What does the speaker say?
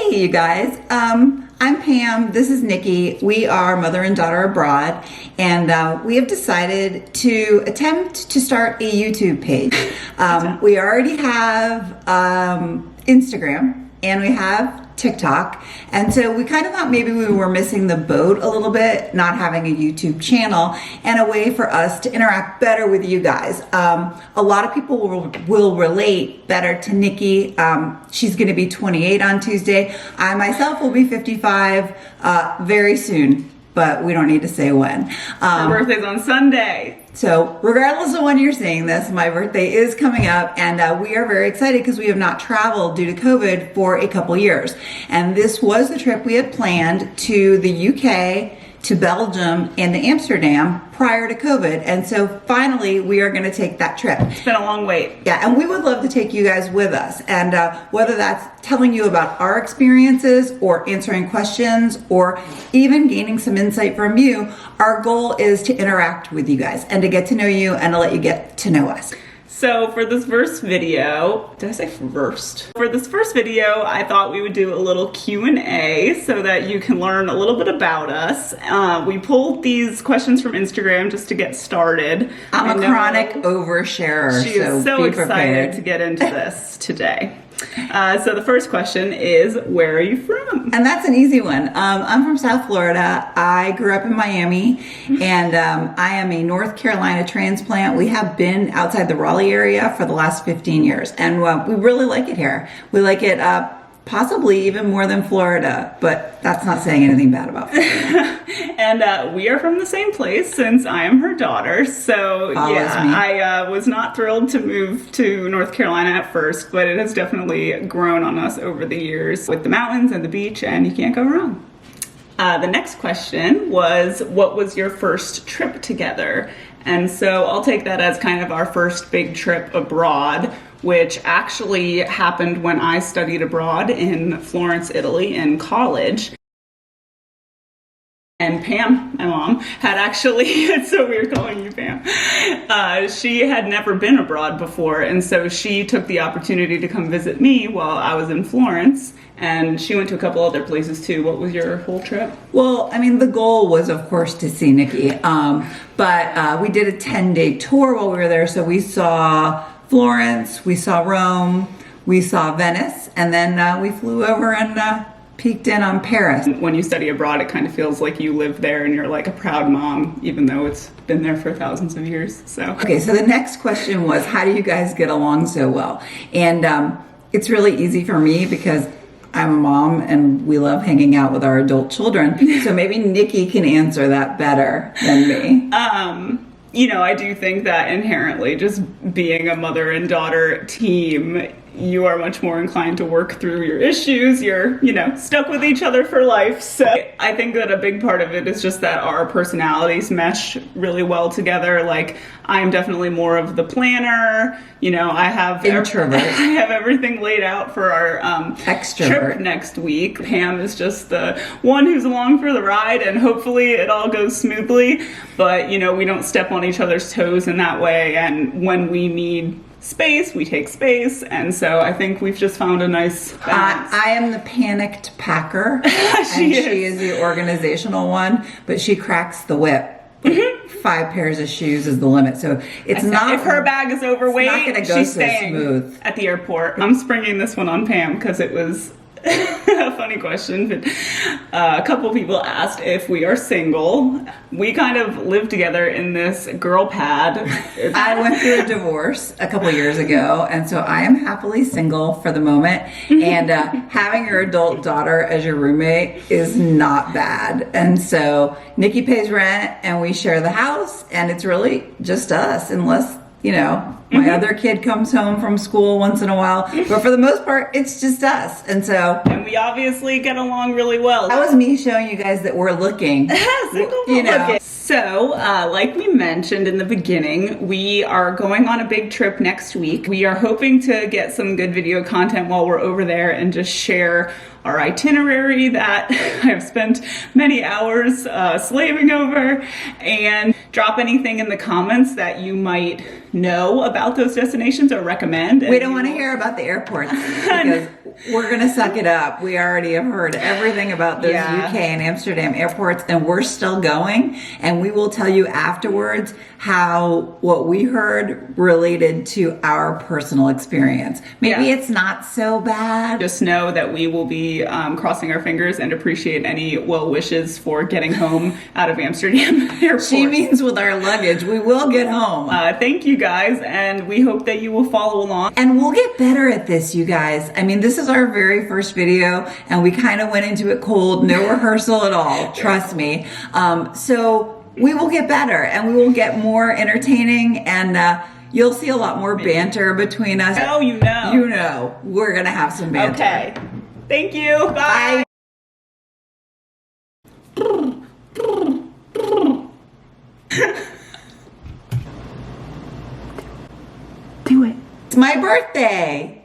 Hey, you guys. I'm Pam. This is Nikki. We are mother and daughter abroad, and we have decided to attempt to start a YouTube page. We already have Instagram and we have TikTok, and so we kind of thought maybe we were missing the boat a little bit, not having a YouTube channel and a way for us to interact better with you guys. A lot of people will relate better to Nikki. She's going to be 28 on Tuesday. I myself will be 55 very soon, but we don't need to say when. Her birthday's on Sunday. So regardless of when you're seeing this, my birthday is coming up, and we are very excited because we have not traveled due to COVID for a couple years. And this was the trip we had planned to the UK, to Belgium, and to Amsterdam prior to COVID. And so finally we are going to take that trip. It's been a long wait. Yeah, and we would love to take you guys with us. And whether that's telling you about our experiences or answering questions or even gaining some insight from you, our goal is to interact with you guys and to get to know you and to let you get to know us. So for this first video, did I say first? For this first video, I thought we would do a little Q&A so that you can learn a little bit about us. We pulled these questions from Instagram just to get started. I'm a chronic oversharer, she is so excited prepared to get into this today. So the first question is, where are you from? And that's an easy one. I'm from South Florida. I grew up in Miami, and I am a North Carolina transplant. We have been outside the Raleigh area for the last 15 years, and we really like it here. We like it possibly even more than Florida, but that's not saying anything bad about Florida. And we are from the same place since I am her daughter. So I was not thrilled to move to North Carolina at first, but it has definitely grown on us over the years with the mountains and the beach, and you can't go wrong. The next question was, what was your first trip together? And so I'll take that as kind of our first big trip abroad, which actually happened when I studied abroad in Florence, Italy in college. And Pam, my mom, had actually, it's so weird calling you Pam, she had never been abroad before, and so she took the opportunity to come visit me while I was in Florence, and she went to a couple other places too. What was your whole trip? Well, I mean, the goal was, of course, to see Nikki, but we did a 10-day tour while we were there, so we saw Florence, we saw Rome, we saw Venice, and then we flew over and peeked in on Paris. When you study abroad, it kind of feels like you live there and you're like a proud mom, even though it's been there for thousands of years. So okay, so the next question was, how do you guys get along so well? And it's really easy for me because I'm a mom and we love hanging out with our adult children. So maybe Nikki can answer that better than me. You know, I do think that inherently, just being a mother and daughter team, you are much more inclined to work through your issues. You're, you know, stuck with each other for life. So I think that a big part of it is just that our personalities mesh really well together. Like, I'm definitely more of the planner. You know, I have introvert. I have everything laid out for our extrovert trip next week. Pam is just the one who's along for the ride, and hopefully it all goes smoothly. But, you know, we don't step on each other's toes in that way. And when we need space, we take space, and so I think we've just found a nice balance. I am the panicked packer, and she is the organizational one, but she cracks the whip. 5 pairs of shoes is the limit, so it's not. If her bag is overweight, it's not going to go she's so staying smooth at the airport. I'm springing this one on Pam because it was a funny question. But a couple people asked if we are single. We kind of live together in this girl pad. I went through a divorce a couple years ago, and so I am happily single for the moment. And having your adult daughter as your roommate is not bad. And so Nikki pays rent, and we share the house, and it's really just us, unless, you know, my other kid comes home from school once in a while, but for the most part, it's just us. And so, and we obviously get along really well. That was me showing you guys that we're looking. You know. So, like we mentioned in the beginning, we are going on a big trip next week. We are hoping to get some good video content while we're over there and just share our itinerary that I've spent many hours slaving over, and drop anything in the comments that you might know about those destinations or recommend. We don't want to hear about the airports because we're going to suck it up. We already have heard everything about those UK and Amsterdam airports, and we're still going, and we will tell you afterwards how what we heard related to our personal experience. Maybe it's not so bad. Just know that we will be crossing our fingers and appreciate any well wishes for getting home out of Amsterdam airport. She means with our luggage. We will get home. Thank you guys, and we hope that you will follow along. And we'll get better at this, you guys. I mean, this is our very first video, and we kind of went into it cold, no rehearsal at all, trust me. So we will get better, and we will get more entertaining, and you'll see a lot more banter between us. Oh, you know. You know, we're gonna have some banter. Okay. Thank you. Bye. Do it. It's my birthday.